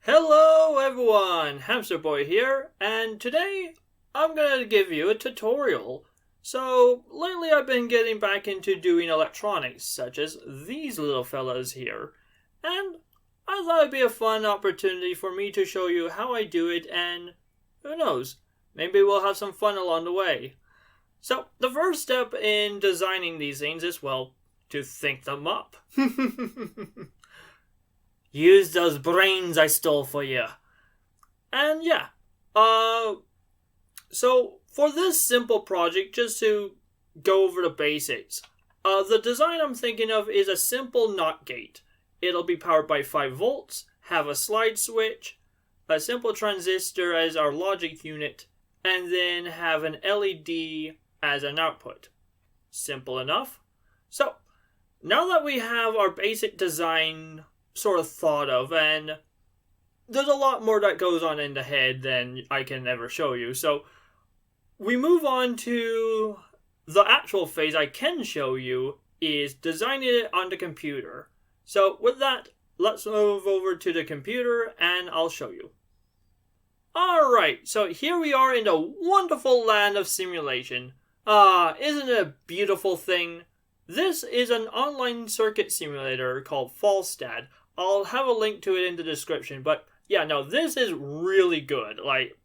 Hello everyone, Hamster Boy here, and today I'm gonna give you a tutorial. So, lately I've been getting back into doing electronics, such as these little fellas here, and I thought it'd be a fun opportunity for me to show you how I do it, and who knows, maybe we'll have some fun along the way. So, the first step in designing these things is, well, to think them up. Use those brains I stole for you. And yeah, so for this simple project, just to go over the basics, the design I'm thinking of is a simple NOT gate. It'll be powered by 5 volts, have a slide switch, a simple transistor as our logic unit, and then have an LED as an output. Simple enough. So, now that we have our basic design sort of thought of, and there's a lot more that goes on in the head than I can ever show you, so we move on to the actual phase I can show you is designing it on the computer. So with that, let's move over to the computer and I'll show you. Alright, so here we are in the wonderful land of simulation. Isn't it a beautiful thing? This is an online circuit simulator called Falstad. I'll have a link to it in the description, but yeah, no, this is really good. Like,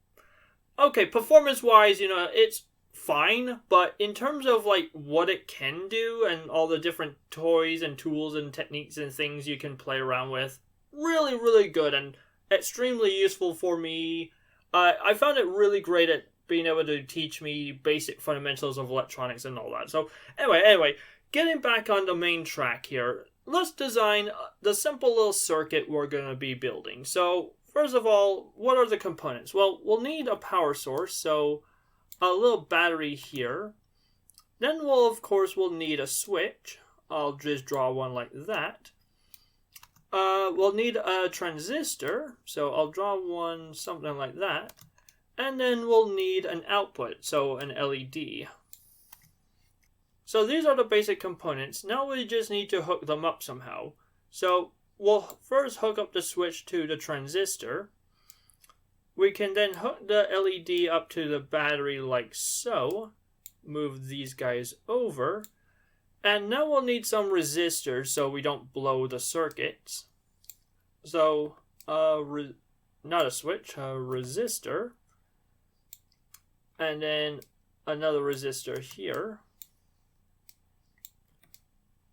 okay, performance-wise, it's fine, but in terms of, like, what it can do and all the different toys and tools and techniques and things you can play around with, really, really good and extremely useful for me. I found it really great at being able to teach me basic fundamentals of electronics and all that. So, anyway, getting back on the main track here, let's design the simple little circuit we're going to be building. So, first of all, what are the components? Well, we'll need a power source, so a little battery here. Then we'll need a switch. I'll just draw one like that. We'll need a transistor, so I'll draw one something like that. And then we'll need an output, so an LED. So these are the basic components. Now we just need to hook them up somehow. So we'll first hook up the switch to the transistor. We can then hook the LED up to the battery like so. Move these guys over. And now we'll need some resistors so we don't blow the circuits. So, not a switch, a resistor. And then another resistor here.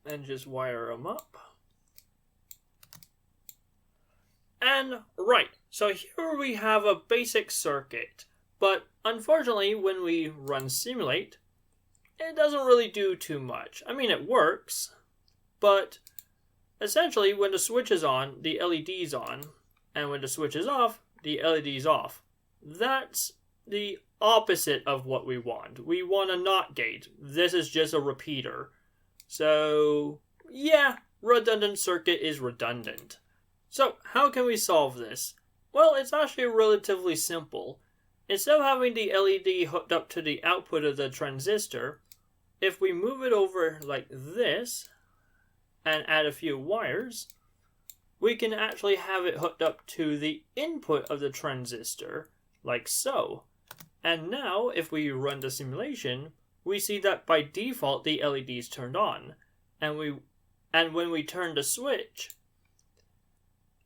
And just wire them up. And right, so here we have a basic circuit, but unfortunately when we run simulate, it doesn't really do too much. I mean, it works, but essentially when the switch is on, the LED's on, and when the switch is off, the LED's off. That's the opposite of what we want. We want a NOT gate. This is just a repeater. So, yeah, redundant circuit is redundant. So, how can we solve this? Well, it's actually relatively simple. Instead of having the LED hooked up to the output of the transistor, if we move it over like this, and add a few wires, we can actually have it hooked up to the input of the transistor, like so. And now, if we run the simulation, we see that by default the LED's turned on, and when we turn the switch,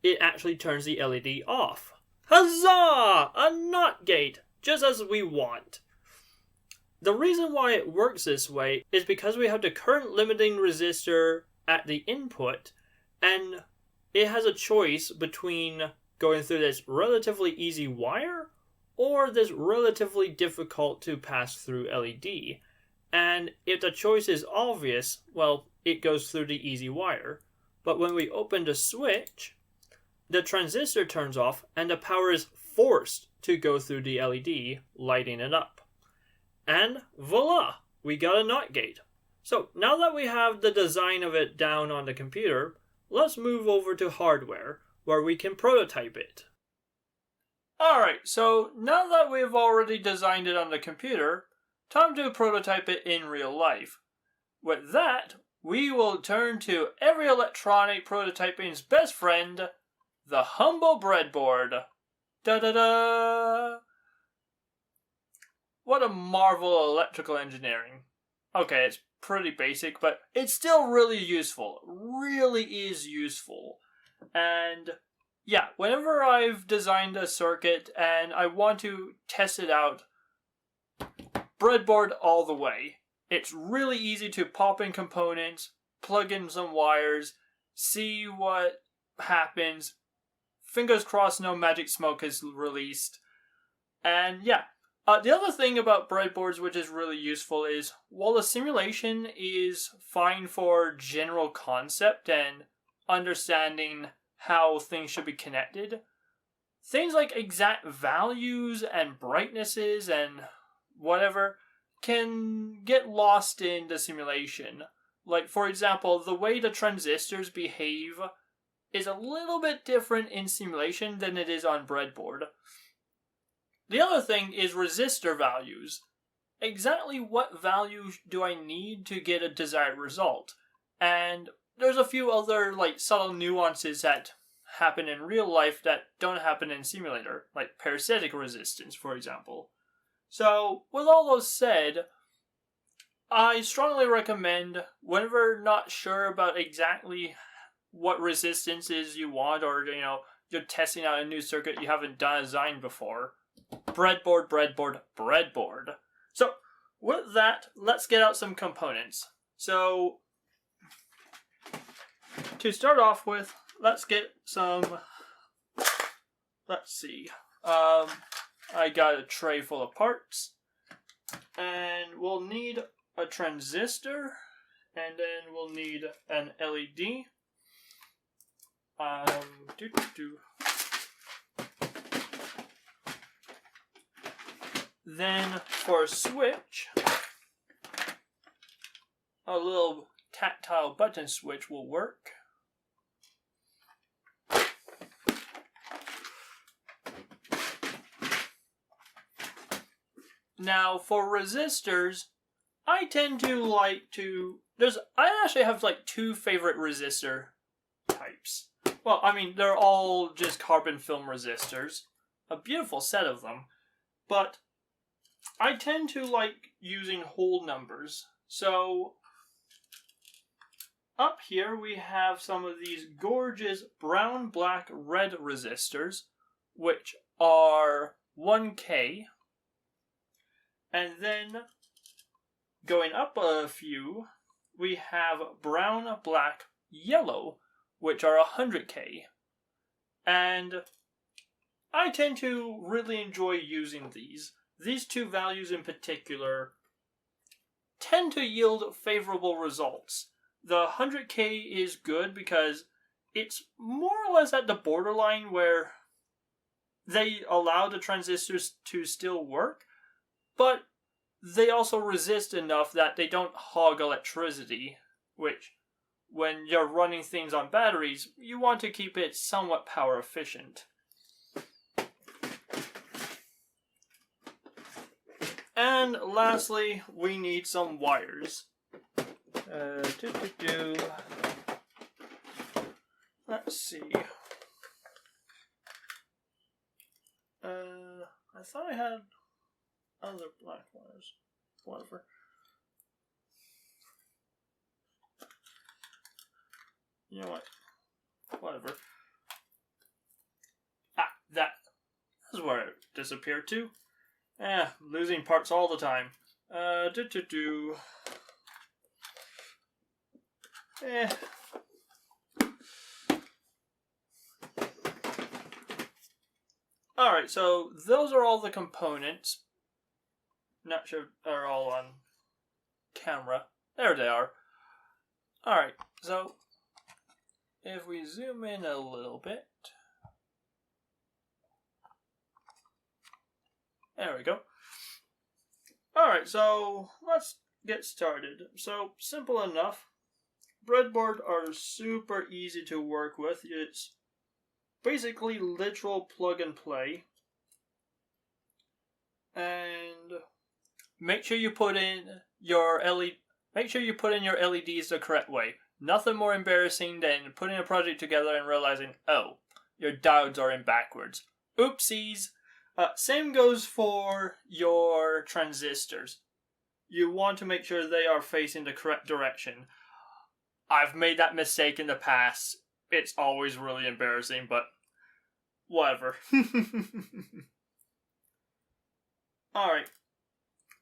it actually turns the LED off. Huzzah! A NOT gate, just as we want. The reason why it works this way is because we have the current limiting resistor at the input, and it has a choice between going through this relatively easy wire or this relatively difficult to pass through LED. And if the choice is obvious, well, it goes through the easy wire. But when we open the switch, the transistor turns off and the power is forced to go through the LED, lighting it up. And voila, we got a NOT gate. So now that we have the design of it down on the computer, let's move over to hardware, where we can prototype it. Alright, so now that we've already designed it on the computer, time to prototype it in real life. With that, we will turn to every electronic prototyping's best friend, the humble breadboard. Da-da-da! What a marvel of electrical engineering. Okay, it's pretty basic, but it's still really useful. Really is useful. And yeah, whenever I've designed a circuit and I want to test it out, breadboard all the way. It's really easy to pop in components, plug in some wires, see what happens. Fingers crossed no magic smoke is released. And yeah, the other thing about breadboards which is really useful is while the simulation is fine for general concept and understanding how things should be connected, things like exact values and brightnesses and whatever can get lost in the simulation. Like, for example, the way the transistors behave is a little bit different in simulation than it is on breadboard. The other thing is resistor values. Exactly what value do I need to get a desired result? And there's a few other subtle nuances that happen in real life that don't happen in simulator, like parasitic resistance, for example. So, with all those said, I strongly recommend, whenever not sure about exactly what resistances you want, or you're testing out a new circuit you haven't designed before, breadboard, breadboard, breadboard. So, with that, let's get out some components. So, to start off with, let's get some, let's see, I got a tray full of parts, and we'll need a transistor, and then we'll need an LED. Then for a switch, a little tactile button switch will work. Now for resistors, I tend to I actually have two favorite resistor types. Well, I mean, they're all just carbon film resistors. A beautiful set of them. But I tend to like using whole numbers. So up here we have some of these gorgeous brown, black, red resistors, which are 1K. And then going up a few, we have brown, black, yellow, which are 100K. And I tend to really enjoy using these. These two values in particular tend to yield favorable results. The 100K is good because it's more or less at the borderline where they allow the transistors to still work, but they also resist enough that they don't hog electricity, which, when you're running things on batteries, you want to keep it somewhat power efficient. And lastly, we need some wires. Let's see. I thought I had other black wires. Whatever. You know what? Whatever. Ah, that's where it disappeared to. Losing parts all the time. Alright, so those are all the components. Not sure they're all on camera. There they are. Alright, so if we zoom in a little bit. There we go. Alright, so let's get started. So, simple enough. Breadboard are super easy to work with. It's basically literal plug and play. And make sure you put in your LEDs the correct way. Nothing more embarrassing than putting a project together and realizing, oh, your diodes are in backwards. Oopsies! Same goes for your transistors. You want to make sure they are facing the correct direction. I've made that mistake in the past. It's always really embarrassing, but whatever. Alright.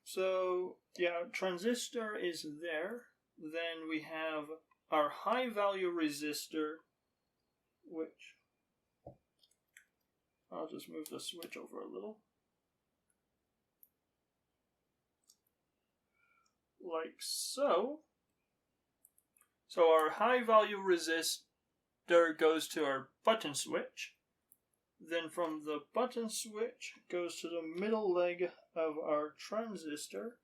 So, yeah, transistor is there. Then we have our high value resistor, which I'll just move the switch over a little. Like so. So our high value resistor goes to our button switch. Then from the button switch goes to the middle leg of our transistor.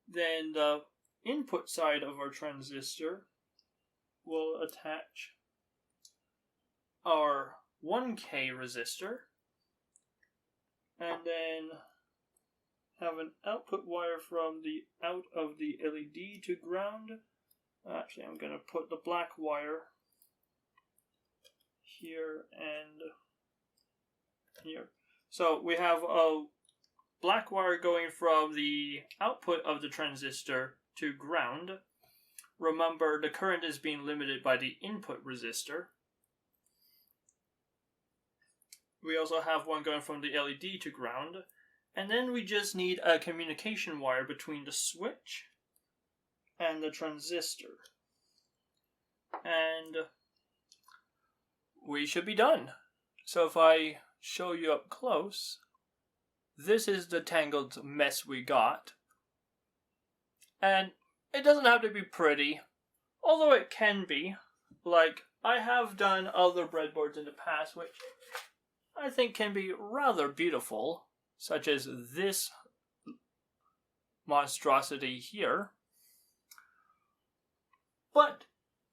Then the input side of our transistor will attach our 1K resistor, and then have an output wire from the out of the LED to ground. Actually, I'm going to put the black wire here and here. So we have a black wire going from the output of the transistor to ground. Remember, the current is being limited by the input resistor. We also have one going from the LED to ground. And then we just need a communication wire between the switch and the transistor. And we should be done. So if I show you up close, this is the tangled mess we got. And it doesn't have to be pretty, although it can be. Like, I have done other breadboards in the past, which I think can be rather beautiful, such as this monstrosity here. But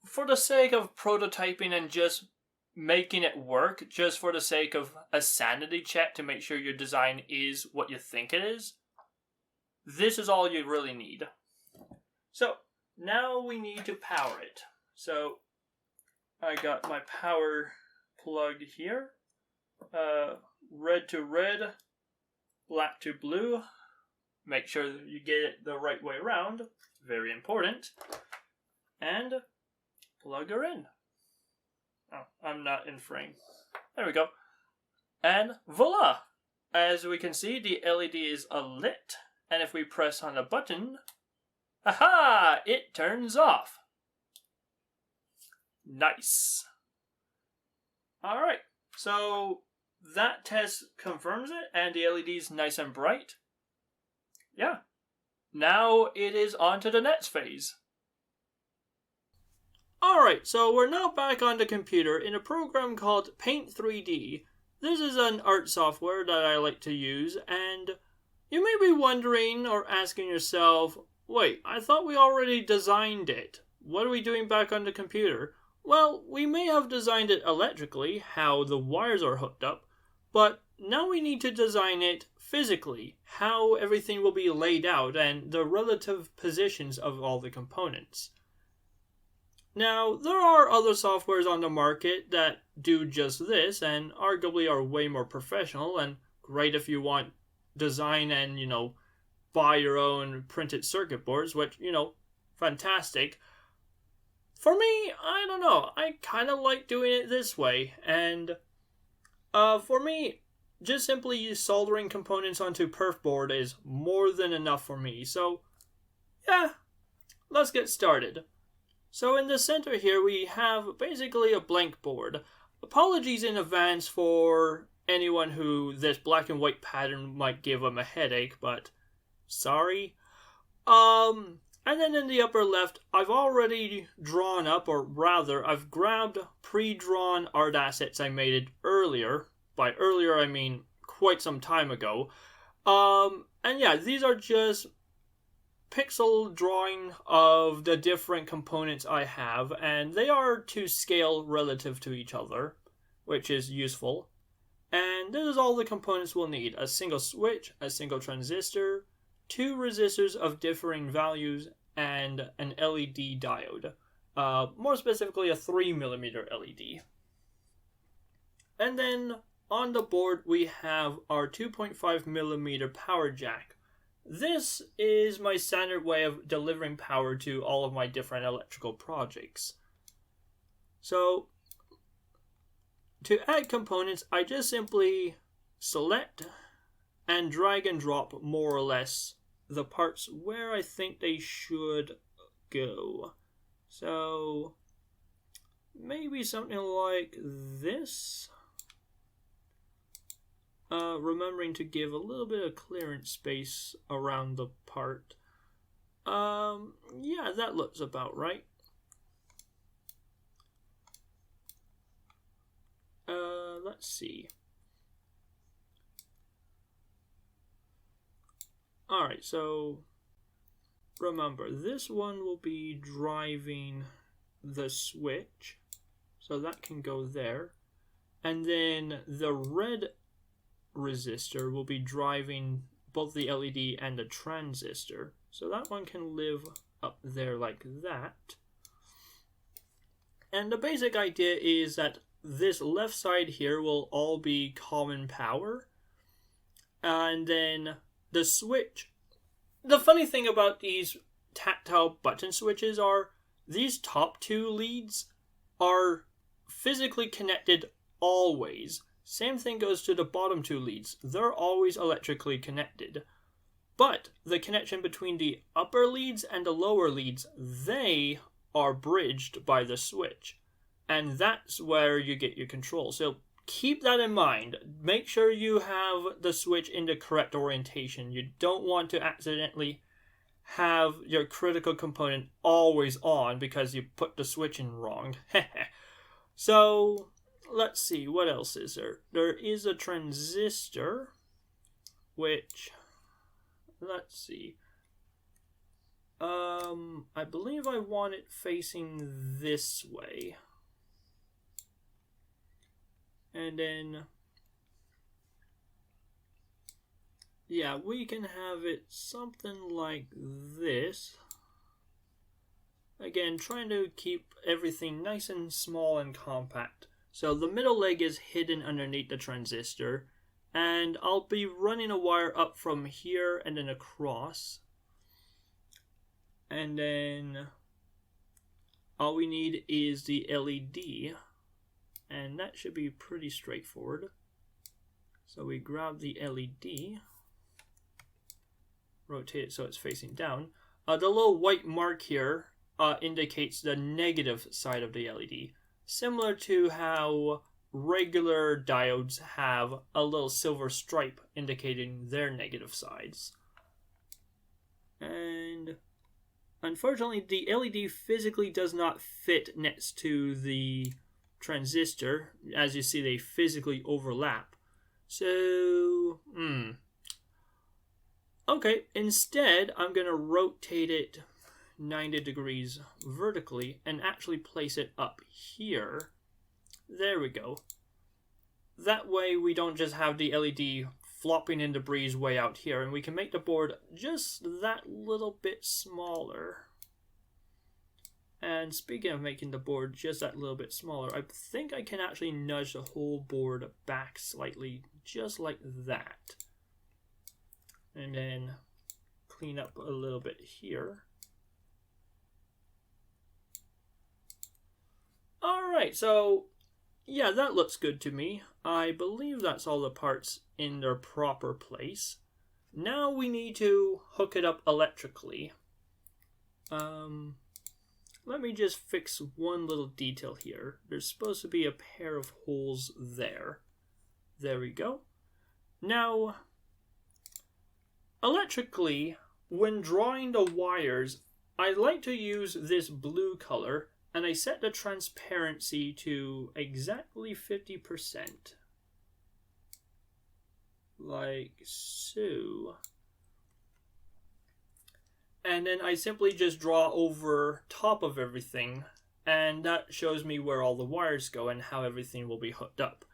for the sake of prototyping and just making it work, just for the sake of a sanity check to make sure your design is what you think it is, this is all you really need. So now we need to power it. So I got my power plug here, red to red, black to blue. Make sure that you get it the right way around. Very important. And plug her in. Oh, I'm not in frame. There we go. And voila! As we can see, the LED is lit. And if we press on the button, aha! It turns off. Nice. Alright, so that test confirms it, and the LED is nice and bright. Yeah. Now it is on to the next phase. Alright, so we're now back on the computer in a program called Paint 3D. This is an art software that I like to use, and you may be wondering or asking yourself, wait, I thought we already designed it. What are we doing back on the computer? Well, we may have designed it electrically, how the wires are hooked up, but now we need to design it physically, how everything will be laid out and the relative positions of all the components. Now, there are other softwares on the market that do just this and arguably are way more professional and great if you want design and, buy your own printed circuit boards, which, fantastic. For me, I don't know. I kind of like doing it this way. And for me, just simply soldering components onto perf board is more than enough for me. So, yeah, let's get started. So in the center here, we have basically a blank board. Apologies in advance for anyone who this black and white pattern might give them a headache, but sorry. And then in the upper left, I've already drawn up, or rather, I've grabbed pre-drawn art assets I made earlier. By earlier, I mean quite some time ago. And yeah, these are just pixel drawing of the different components I have, and they are to scale relative to each other, which is useful. And this is all the components we'll need: a single switch, a single transistor, 2 resistors of differing values, and an LED diode. more specifically a 3mm LED. And then on the board we have our 2.5mm power jack. This is my standard way of delivering power to all of my different electrical projects. So to add components, I just simply select and drag and drop more or less the parts where I think they should go. So maybe something like this. Remembering to give a little bit of clearance space around the part. Yeah, that looks about right. Let's see. Alright, so remember, this one will be driving the switch, so that can go there. And then the red resistor will be driving both the LED and the transistor, so that one can live up there like that. And the basic idea is that this left side here will all be common power, and then the switch. The funny thing about these tactile button switches are these top two leads are physically connected always. Same thing goes to the bottom two leads. They're always electrically connected. But the connection between the upper leads and the lower leads, they are bridged by the switch. And that's where you get your control. So keep that in mind. Make sure you have the switch in the correct orientation. You don't want to accidentally have your critical component always on because you put the switch in wrong. So let's see, what else is there? There is a transistor, which, let's see. I believe I want it facing this way. And then, yeah, we can have it something like this. Again, trying to keep everything nice and small and compact. So the middle leg is hidden underneath the transistor, and I'll be running a wire up from here and then across. And then all we need is the LED. And that should be pretty straightforward. So we grab the LED, rotate it so it's facing down. The little white mark here indicates the negative side of the LED. Similar to how regular diodes have a little silver stripe indicating their negative sides. And unfortunately, the LED physically does not fit next to the transistor. As you see, they physically overlap. So, okay, instead I'm going to rotate it 90 degrees vertically and actually place it up here. There we go. That way we don't just have the LED flopping in debris way out here, and we can make the board just that little bit smaller. And speaking of making the board just that little bit smaller, I think I can actually nudge the whole board back slightly, just like that. And then clean up a little bit here. Alright, so yeah, that looks good to me. I believe that's all the parts in their proper place. Now we need to hook it up electrically. Let me just fix one little detail here. There's supposed to be a pair of holes there. There we go. Now, electrically, when drawing the wires, I like to use this blue color, and I set the transparency to exactly 50%. Like so. And then I simply just draw over top of everything, and that shows me where all the wires go and how everything will be hooked up.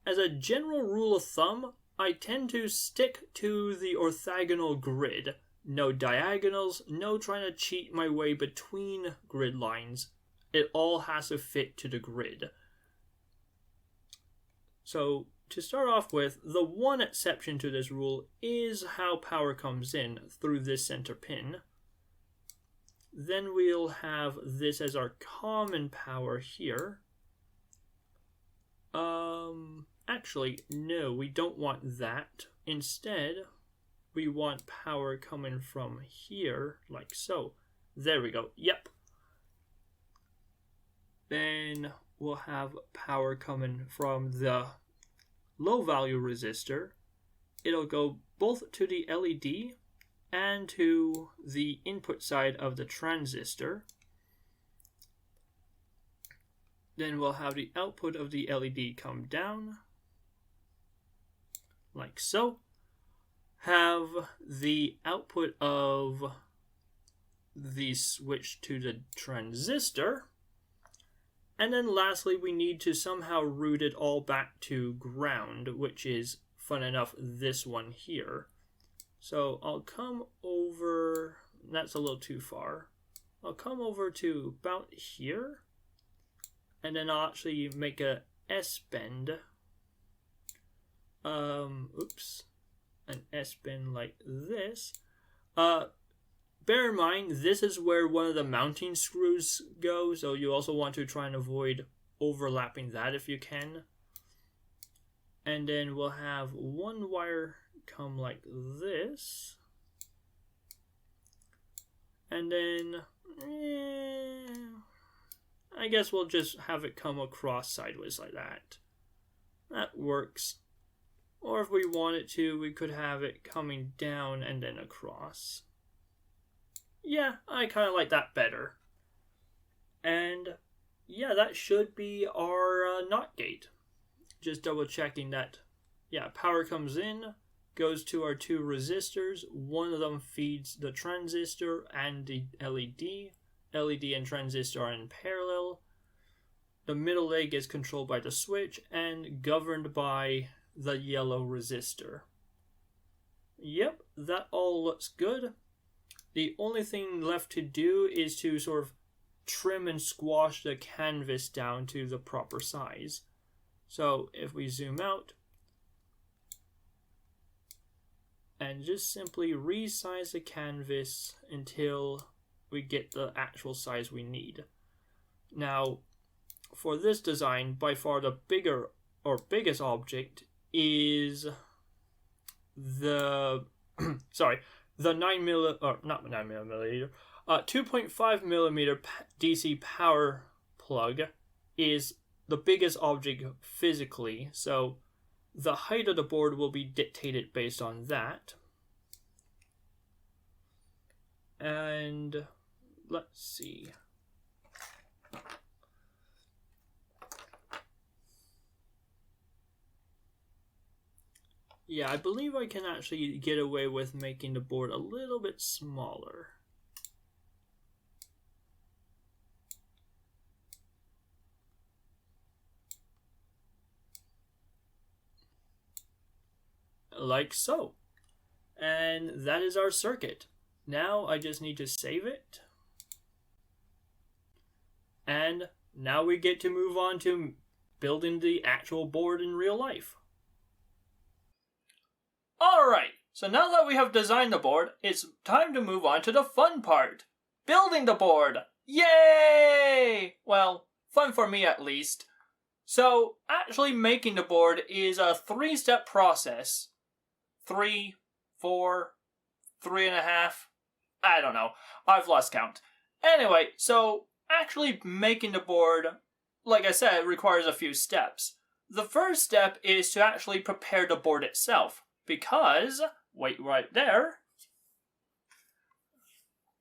As a general rule of thumb, I tend to stick to the orthogonal grid. No diagonals, no trying to cheat my way between grid lines. It all has to fit to the grid. So to start off with, the one exception to this rule is how power comes in through this center pin. Then we'll have this as our common power here. Actually, no, we don't want that. Instead, we want power coming from here, like so. There we go. Yep. Then we'll have power coming from the low value resistor. It'll go both to the LED and to the input side of the transistor. Then we'll have the output of the LED come down, like so. Have the output of the switch to the transistor. And then lastly, we need to somehow route it all back to ground, which is, fun enough, this one here. So I'll come over, that's a little too far. I'll come over to about here, and then I'll actually make a S-bend. An S-bend like this. Bear in mind, this is where one of the mounting screws go, so you also want to try and avoid overlapping that if you can. And then we'll have one wire come like this. And then, I guess we'll just have it come across sideways like that. That works. Or if we wanted to, we could have it coming down and then across. Yeah, I kind of like that better. And yeah, that should be our NOT gate. Just double checking that, yeah, power comes in, goes to our two resistors. One of them feeds the transistor and the LED. LED and transistor are in parallel. The middle leg is controlled by the switch and governed by the yellow resistor. Yep, that all looks good. The only thing left to do is to sort of trim and squash the canvas down to the proper size. So if we zoom out and just simply resize the canvas until we get the actual size we need. Now, for this design, by far the biggest object is the 2.5 millimeter DC power plug is the biggest object physically, so the height of the board will be dictated based on that. And let's see. Yeah, I believe I can actually get away with making the board a little bit smaller. Like so. And that is our circuit. Now I just need to save it. And now we get to move on to building the actual board in real life. Alright, so now that we have designed the board, it's time to move on to the fun part. Building the board! Yay! Well, fun for me at least. So, actually making the board is a 3-step process. 3, 4, 3.5, I don't know. I've lost count. Anyway, so actually making the board, like I said, requires a few steps. The first step is to actually prepare the board itself. Because, wait right there.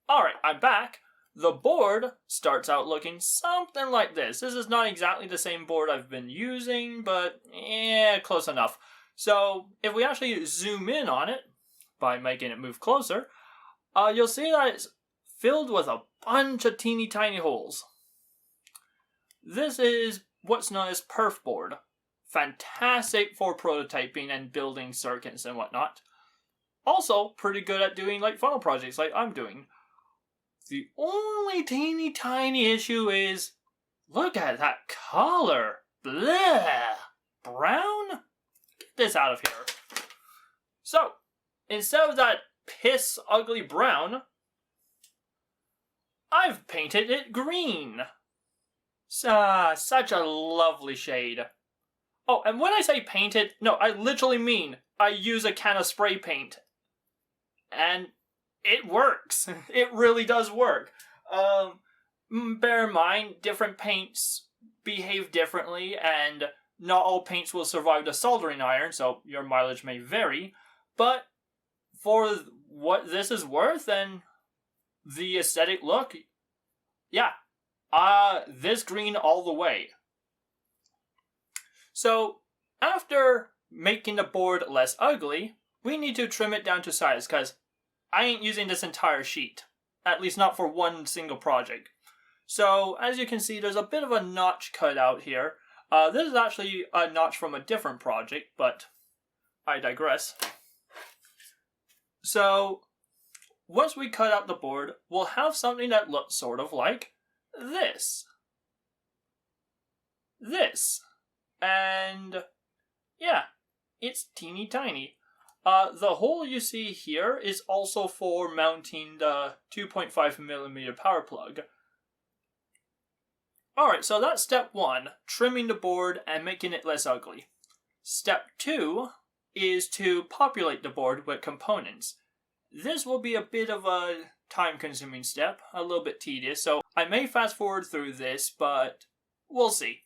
Alright, I'm back. The board starts out looking something like this. This is not exactly the same board I've been using, but close enough. So, if we actually zoom in on it, by making it move closer, you'll see that it's filled with a bunch of teeny tiny holes. This is what's known as perf board. Fantastic for prototyping and building circuits and whatnot. Also, pretty good at doing like funnel projects like I'm doing. The only teeny tiny issue is Look at that color. Bleh. Brown? Get this out of here. So, instead of that piss ugly brown, I've painted it green. Such a lovely shade. Oh, and when I say painted, no, I literally mean I use a can of spray paint. And it works. It really does work. Bear in mind, different paints behave differently, and not all paints will survive the soldering iron, so your mileage may vary. But for what this is worth and the aesthetic look, yeah, this green all the way. So, after making the board less ugly, we need to trim it down to size, because I ain't using this entire sheet. At least not for one single project. So, as you can see, there's a bit of a notch cut out here. This is actually a notch from a different project, but I digress. So, once we cut out the board, we'll have something that looks sort of like this. And yeah, it's teeny tiny. The hole you see here is also for mounting the 2.5mm power plug. Alright, so that's step 1, trimming the board and making it less ugly. Step 2 is to populate the board with components. This will be a bit of a time-consuming step, a little bit tedious, so I may fast forward through this, but we'll see.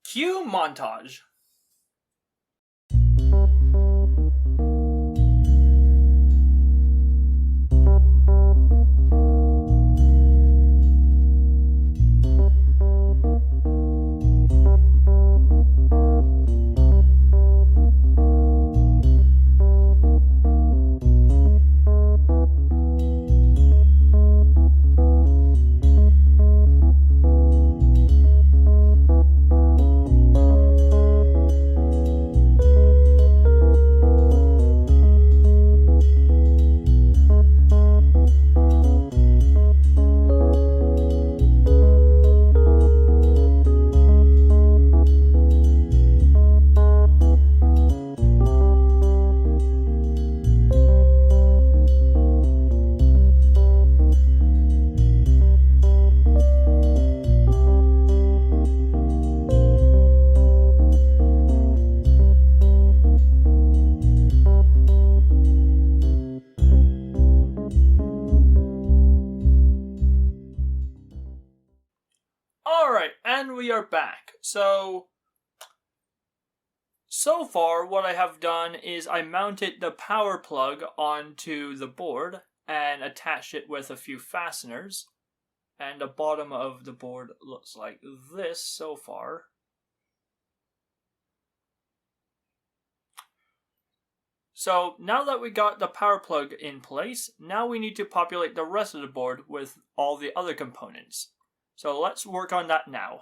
Cue montage. And we are back. So far what I have done is I mounted the power plug onto the board and attached it with a few fasteners. And the bottom of the board looks like this so far. So now that we got the power plug in place, now we need to populate the rest of the board with all the other components. So let's work on that now.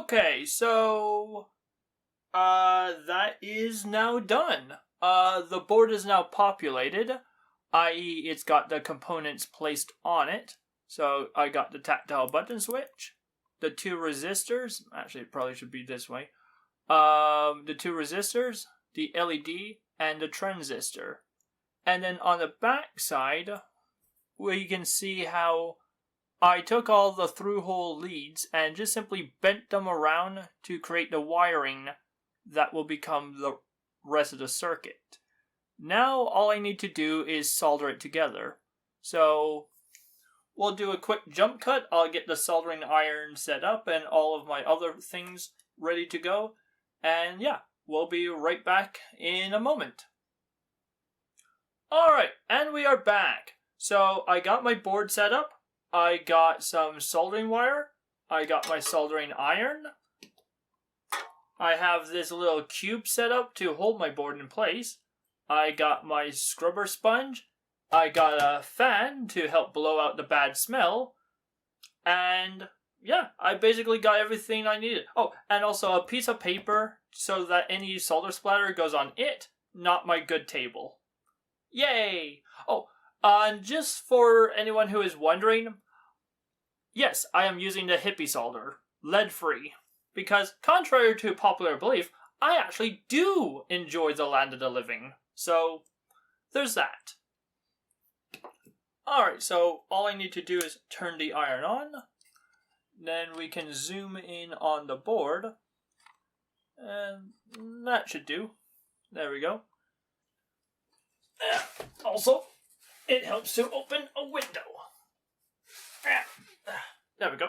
Okay, so that is now done. The board is now populated, i.e. it's got the components placed on it. So I got the tactile button switch, the 2 resistors, actually it probably should be this way, the 2 resistors, the LED, and the transistor. And then on the back side, we can see how I took all the through-hole leads and just simply bent them around to create the wiring that will become the rest of the circuit. Now all I need to do is solder it together. So we'll do a quick jump cut. I'll get the soldering iron set up and all of my other things ready to go. And yeah, we'll be right back in a moment. Alright, and we are back. So I got my board set up. I got some soldering wire. I got my soldering iron. I have this little cube set up to hold my board in place. I got my scrubber sponge. I got a fan to help blow out the bad smell. And yeah, I basically got everything I needed. Oh, and also a piece of paper so that any solder splatter goes on it, not my good table. Yay! Oh, and just for anyone who is wondering, yes, I am using the hippie solder, lead-free, because contrary to popular belief, I actually do enjoy the land of the living. So, there's that. Alright, so all I need to do is turn the iron on. Then we can zoom in on the board. And that should do. There we go. Also, it helps to open a window. There we go.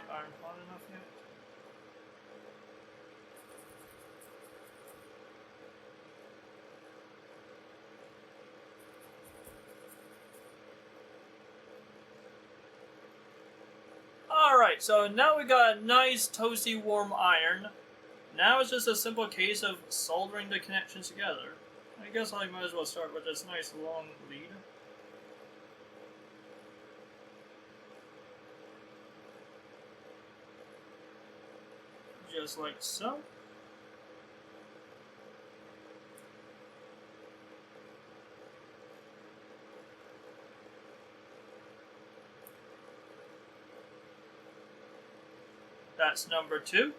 Iron hot enough yet? Alright, so now we got a nice toasty warm iron. Now it's just a simple case of soldering the connections together. I guess I might as well start with this nice long lead. Just like so. That's number 2.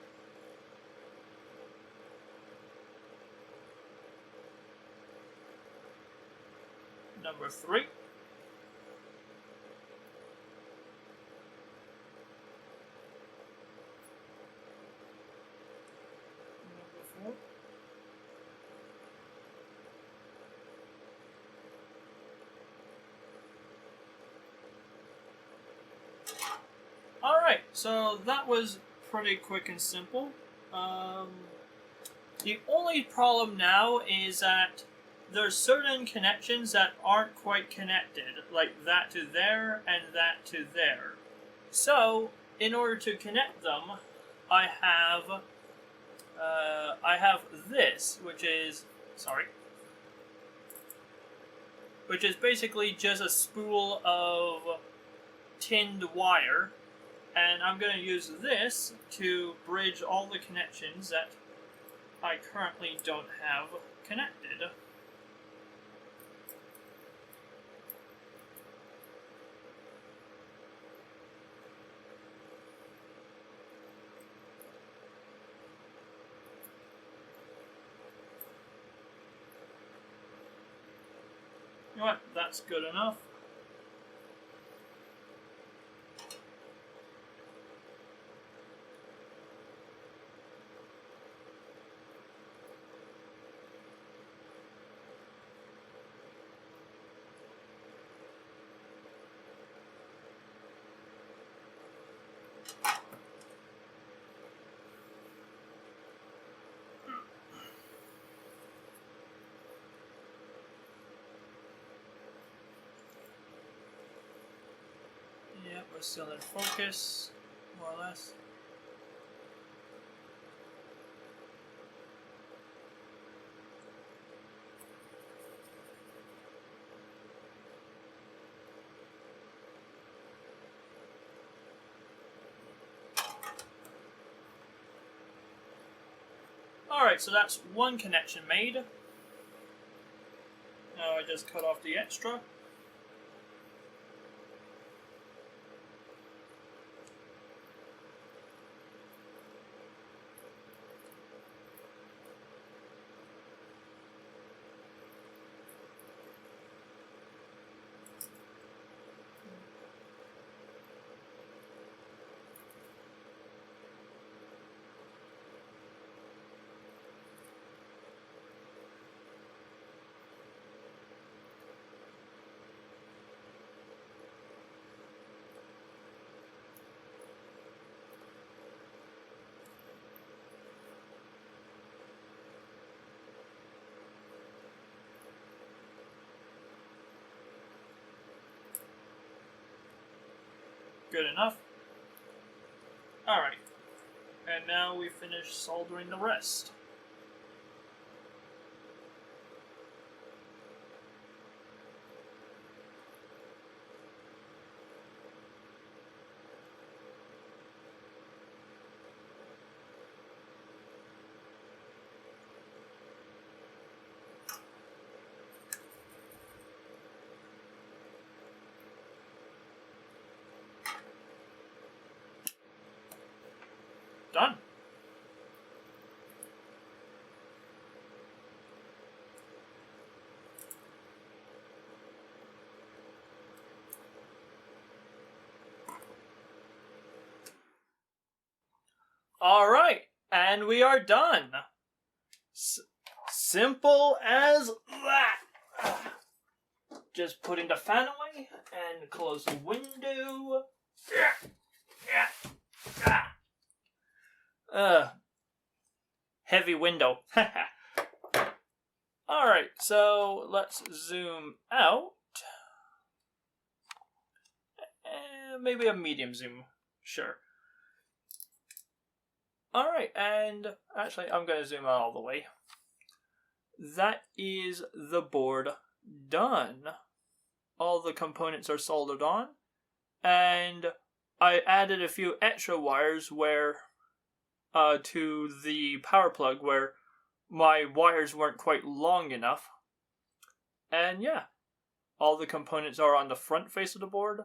Number 3. Number 4. Alright, so that was pretty quick and simple. The only problem now is that there's certain connections that aren't quite connected, like that to there and that to there. So, in order to connect them, I have this, which is basically just a spool of tinned wire, and I'm going to use this to bridge all the connections that I currently don't have connected. You know what? That's good enough. Yeah, we're still in focus, more or less. Alright, so that's one connection made. Now I just cut off the extra. Good enough. Alright. And now we finish soldering the rest. Done. All right, and we are done. Simple as that. Just putting the fan away and close the window. Heavy window. Alright, so let's zoom out. Maybe a medium zoom. Sure. Alright, and actually I'm going to zoom out all the way. That is the board done. All the components are soldered on. And I added a few extra wires where to the power plug where my wires weren't quite long enough. And yeah, all the components are on the front face of the board.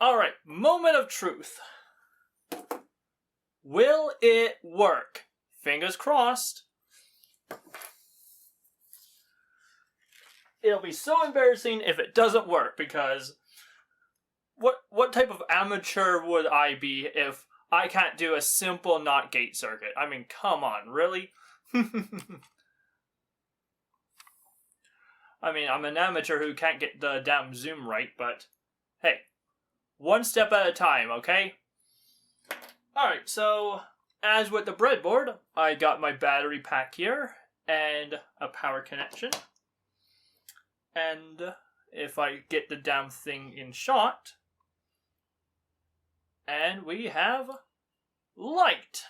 Alright, moment of truth. Will it work? Fingers crossed. It'll be so embarrassing if it doesn't work, because what type of amateur would I be if I can't do a simple NOT gate circuit? I mean, come on, really? I mean, I'm an amateur who can't get the damn zoom right, but hey, one step at a time, okay? Alright, so as with the breadboard, I got my battery pack here and a power connection. And if I get the damn thing in shot, and we have light.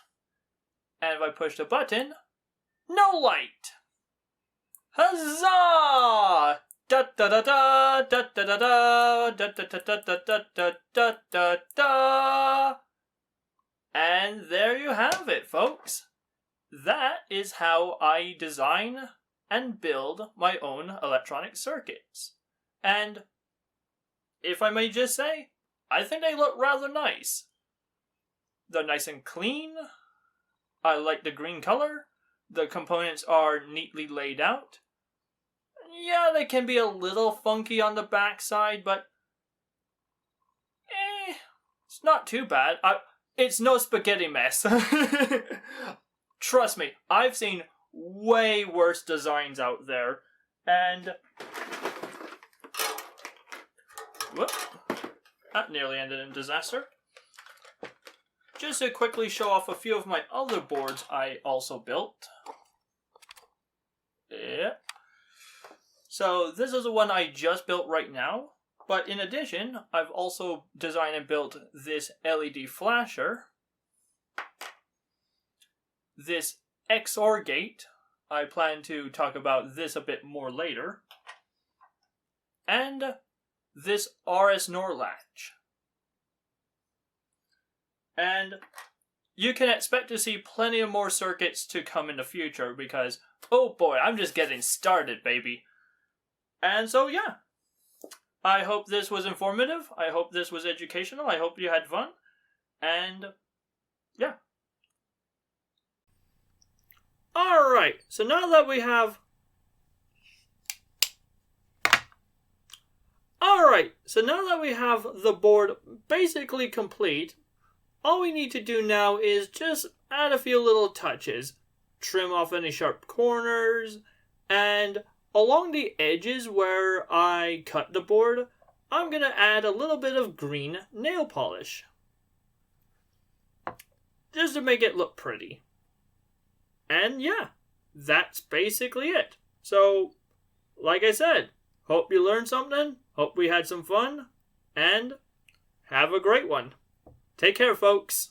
And if I push the button, no light. Huzzah! Da da da da da da da da da da da da da da da da. And there you have it, folks. That is how I design and build my own electronic circuits. And if I may just say, I think they look rather nice. They're nice and clean. I like the green color. The components are neatly laid out. Yeah, they can be a little funky on the backside, but it's not too bad. It's no spaghetti mess. Trust me, I've seen way worse designs out there. And whoop, that nearly ended in disaster. Just to quickly show off a few of my other boards I also built. Yeah. So this is the one I just built right now. But in addition, I've also designed and built this LED flasher. This XOR gate. I plan to talk about this a bit more later. And this RS NOR latch. And you can expect to see plenty of more circuits to come in the future because, oh boy, I'm just getting started, baby. And so, yeah. I hope this was informative. I hope this was educational. I hope you had fun. And, yeah. Alright, so now that we have... the board basically complete, all we need to do now is just add a few little touches. Trim off any sharp corners, and along the edges where I cut the board, I'm going to add a little bit of green nail polish. Just to make it look pretty. And yeah, that's basically it. So, like I said, hope you learned something, hope we had some fun, and have a great one. Take care, folks.